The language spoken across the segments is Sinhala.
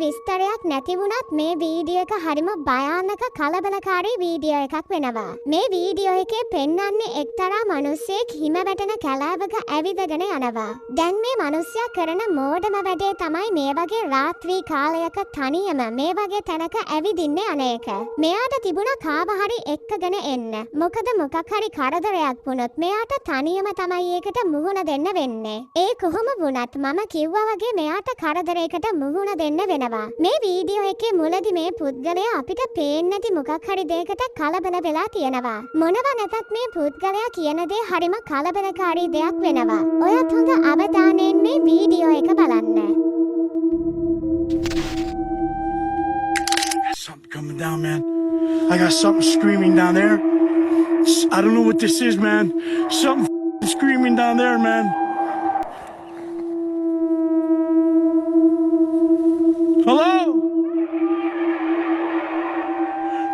විස්තරයක් නැති වුණත් මේ වීඩියෝ එක හරිම භයානක කලබලකාරී වීඩියෝ එකක් වෙනවා. මේ වීඩියෝ එකේ පෙන්වන්නේ එක්තරා මිනිහෙක් හිම වැටෙන කැලෑවක ඇවිදගෙන යනවා. දැන් මේ මිනිහයා කරන මෝඩම වැඩේ තමයි මේ වගේ රාත්‍රී කාලයක තනියම මේ වගේ තැනක ඇවිදින්න යන එක. මෙයාට තිබුණා කාව හරි එක්කගෙන එන්න. මොකද මොකක් හරි කරදරයක් වුණොත් මෙයාට තනියම තමයි ඒකට මුහුණ දෙන්න වෙන්නේ. ඒ කොහොම වුණත් මම කිව්වා වගේ මෙයාට කරදරයකට මුහුණ දෙන්න වෙනවා. මේ වීඩියෝ එකේ මුලදී මේ පුද්ගලයා අපිට පේන්නේ නැති මොකක් හරි දෙයකට කලබල වෙලා තියෙනවා. මොනවා නැතත් මේ පුද්ගලයා කියන දේ හරිම කලබලකාරී දෙයක් වෙනවා. ඔයත් හොඳ අවධානයෙන් මේ වීඩියෝ එක බලන්න. Something coming down, man. I got something screaming down there. I don't know what this is, man. Something screaming down there, man. Hello?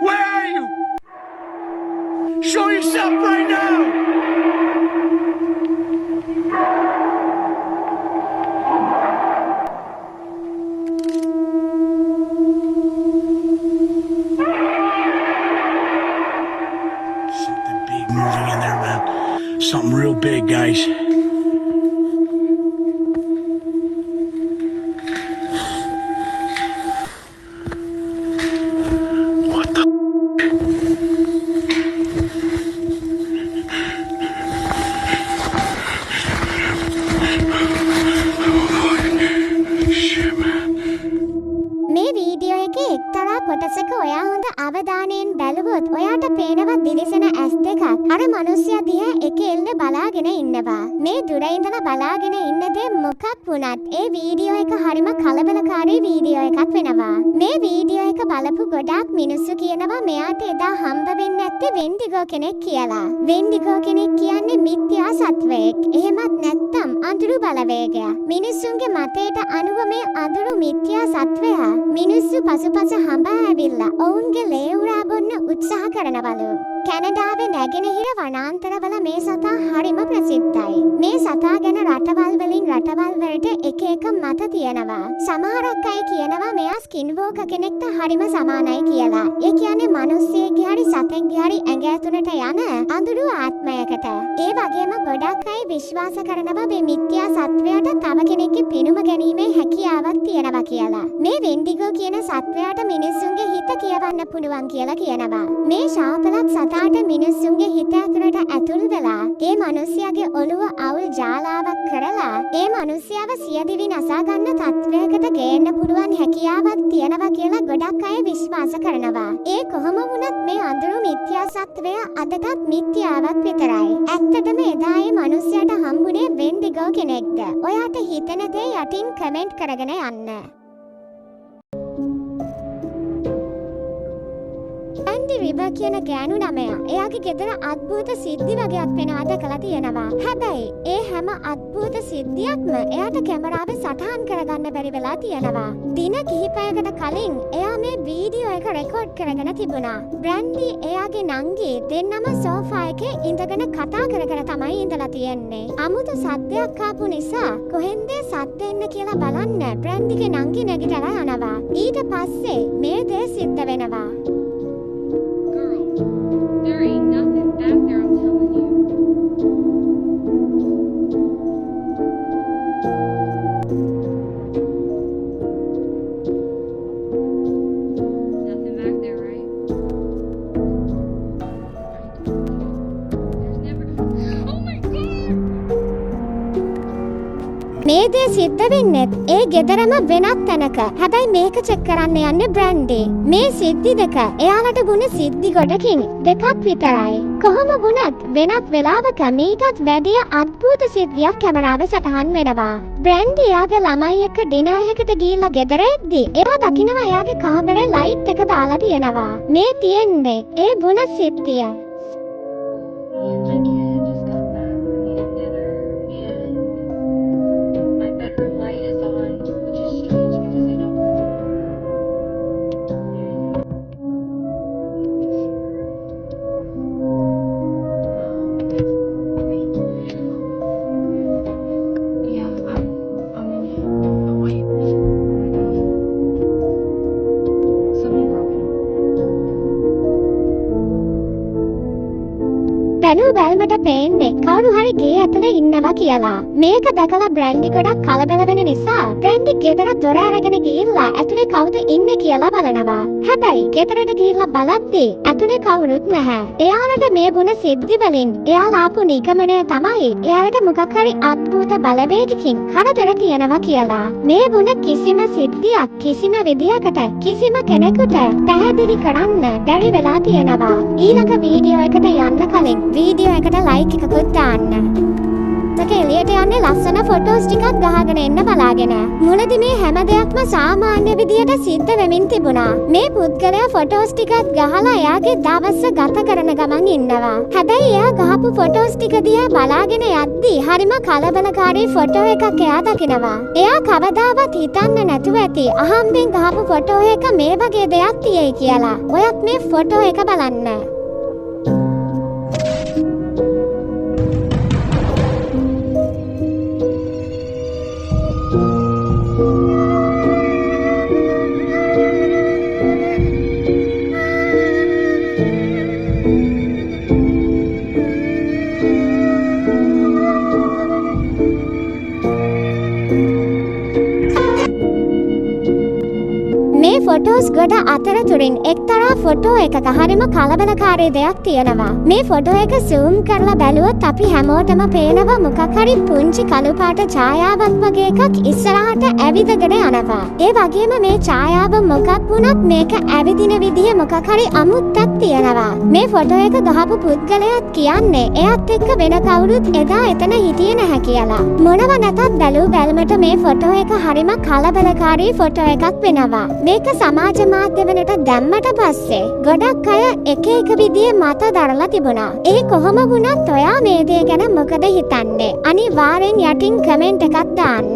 Where are you? Show yourself right now! Something big moving in there, man. Something real big, guys. මේ වීඩියෝ එකේ එක්තරා කොටසක ඔයා හොඳ අවධානයෙන් බැලුවොත් ඔයාට පේනවා දිලිසෙන ඇස් දෙකක්. අර මිනිස්සයා දිහා එකෙල්ල බලාගෙන ඉන්නවා. මේ දුර ඉඳලා බලාගෙන ඉන්න දේ මොකක් වුණත් ඒ වීඩියෝ එක හරිම කලබලකාරී වීඩියෝ එකක් වෙනවා. මේ වීඩියෝ එක බලපු ගොඩාක් මිනිස්සු කියනවා මෙයාට එදා හම්බ වෙන්නේ නැත්තේ වෙන්ඩිගෝ කෙනෙක් කියලා. වෙන්ඩිගෝ කෙනෙක් කියන්නේ මිත්‍යා සත්වයෙක්. එහෙමත් නැත්නම් අඳුරු බලවේගයක්. මිනිස්සුන්ගේ මතයට අනුව මේ අඳුරු මිත්‍යා සත්වයා මිනිස්සු පසුපස හඹා ඇවිල්ලා ඔවුන්ගේ ලේ උරා බොන්න උත්සාහ කරනවලු. කැනඩාවේ නැගෙනහිර වනාන්තරවල මේ සතා හරිම ප්‍රසිද්ධයි. මේ සතා ගැන රටවල් වලින් රටවල් වලට එක එක මත තියෙනවා. සමහරක් අය කියනවා මෙයා ස්කින්වෝක කෙනෙක්ට හරිම සමානයි කියලා. ඒ කියන්නේ මිනිස්සෙක්ගේ හරි සතෙක්ගේ හරි ඇඟ ඇතුළට යන අඳුරු ආත්මයකට. ඒ වගේම ගොඩක් අය විශ්වාස කරනවා මේ මිත්‍යා සත්වයාට තව කෙනෙක්ගේ පිනුම ගැනීමේ හැකියාවක් තියෙනවා කියලා. මේ වෙන්ඩිගෝ කියන සත්වයාට මිනිස්සුන්ගේ හිත කියවන්න පුළුවන් කියලා කියනවා. මේ ශාපලත් සතාට මිනිස්සුන්ගේ හිත ඇතුළට ඇතුල් වෙලා ඒ මිනිස්යාගේ ඔළුව අවුල් ජාලාවක් කරලා ඒ මිනිස්යාව සියදිවි නසා ගන්න තත්වයකට ගේන්න පුළුවන් හැකියාවක් තියෙනවා කියලා ගොඩක් අය විශ්වාස කරනවා. ඒ කොහොම වුණත් මේ අඳුරු මිත්‍යා සත්වය අදටත් මිත්‍යාවක් විතරයි. ඇත්තටම එදා ඒ මිනිස්යාට හම්බුනේ වෙන්ඩිගෝ කෙනෙක්ද? ඔයාට හිතෙන දේ යටින් කමෙන්ට් කරගෙන යන්න. ඇන්ඩි රිබර් කියන ගෑනු ළමයා එයාගේ ගෙදර අద్භූත සිද්ධි වගේක් වෙනවා දැකලා තියෙනවා. හැබැයි ඒ හැම අద్භූත සිද්ධියක්ම එයාට කැමරාවේ සටහන් කරගන්න බැරි වෙලා තියෙනවා. දින කිහිපයකට කලින් එයා මේ වීඩියෝ එක රෙකෝඩ් කරගෙන තිබුණා. බ්‍රැන්ඩි එයාගේ නංගි දෙන්නම සෝෆා එකේ ඉඳගෙන කතා කර කර තමයි ඉඳලා තියෙන්නේ. අමුතු සද්දයක් ආපු නිසා කොහෙන්ද සද්ද එන්නේ කියලා බලන්න බ්‍රැන්ඩිගේ නංගි නැගිටලා යනවා. ඊට පස්සේ මේ දේ සිද්ධ වෙනවා. There ain't nothing back there, I'm telling you. Nothing back there, right? There's never... Oh my God! මේ දේ සිද්ධ වෙන්නේ ඒ ගෙදරම වෙනත් තැනක. හැබැයි මේක චෙක් කරන්න යන්නේ බ්‍රැන්ඩි. මේ සිද්ධි දෙක එයාලට වුණ සිද්ධි ගොඩකින් දෙකක් විතරයි. කොහොම වුණත් වෙනත් වෙලාවක මීටත් වැඩිය අద్භූත සිද්ධියක් කැමරාවේ සටහන් වෙනවා. බ්‍රැන්ඩි එයාගේ ළමයි එක්ක ඩිනර් එකකට ගිහිල්ලා ගෙදර එද්දී එයා දකිනවා එයාගේ කාමරේ ලයිට් එක දාලා තියෙනවා. මේ තියෙන්නේ ඒ වුණ සිද්ධිය. බැලූ බැල්මට පේන්නේ කවුරු හරි ගේ ඇතුලේ ඉන්නවා කියලා. මේක දැකලා බ්‍රැන්ඩි ගොඩක් කලබල වෙන නිසා බ්‍රැන්ඩි ගෙදර දොර අරගෙන ගිහිල්ලා ඇතුලේ කවුද ඉන්නේ කියලා බලනවා. හැබැයි ගෙදරට ගිහිල්ලා බලද්දී ඇතුලේ කවුරුත් නැහැ. එයාලට මේ වුණ සිද්ධි වලින් එයාලා ආපු නිගමනය තමයි එයාලට මොකක් හරි අద్භූත බලවේගකින් කරදර තියෙනවා කියලා. මේ වුණ කිසිම සිද්ධියක් කිසිම විදියකට කිසිම කෙනෙකුට පැහැදිලි කරන්න බැරි වෙලා තියෙනවා. ඊළඟ වීඩියෝ එකට යන්න කලින් වීඩියෝ එකට ලයික් එකකුත් දාන්න. එළියට යන්නේ ලස්සන ෆොටෝස් ටිකක් ගහගෙන එන්න බලාගෙන. මුලදී මේ හැම දෙයක්ම සාමාන්‍ය විදියට සිද්ධ වෙමින් තිබුණා. මේ පුද්ගලයා ෆොටෝස් ටිකක් ගහලා එයාගේ දවස ගත කරන ගමන් ඉන්නවා. හැබැයි එයා ගහපු ෆොටෝස් ටික දිහා බලාගෙන යද්දී හරිම කලබලකාරී ෆොටෝ එකක් එයා දකිනවා. එයා කවදාවත් හිතන්න නැතුව ඇති අහම්බෙන් ගහපු ෆොටෝ එක මේ වගේ දෙයක් තියෙයි කියලා. ඔයත් මේ ෆොටෝ එක බලන්න. මේ ෆොටෝස් ගොඩ අතරතුරින් එක්තරා ෆොටෝ එකක හරිම කලබලකාරී දෙයක් තියෙනවා. මේ ෆොටෝ එක zoom කරලා බැලුවොත් අපි හැමෝටම පේනවා මොකක් හරි පුංචි කළු පාට ඡායාවක් වගේ එකක් ඉස්සරහට ඇවිදගෙන යනවා. ඒ වගේම මේ ඡායාව මොකක් වුණත් මේක ඇවිදින විදිය මොකක් හරි අමුත්තක් තියෙනවා. මේ ෆොටෝ එක ගහපු පුද්ගලයාත් කියන්නේ එයාත් එක්ක වෙන කවුරුත් එදා එතන හිටියේ නැහැ කියලා. මොනව නැතත් බැලූ බැලමට මේ ෆොටෝ එක හරිම කලබලකාරී ෆොටෝ එකක් වෙනවා. මේක සමාජ මාධ්‍යවලට දැම්මට පස්සේ ගොඩක් අය එක එක විදිහේ මත දරලා තිබුණා. ඒ කොහොම වුණත් ඔයා මේ දේ ගැන මොකද හිතන්නේ? අනිවාර්යෙන් යටින් කමෙන්ට් එකක් දාන්න.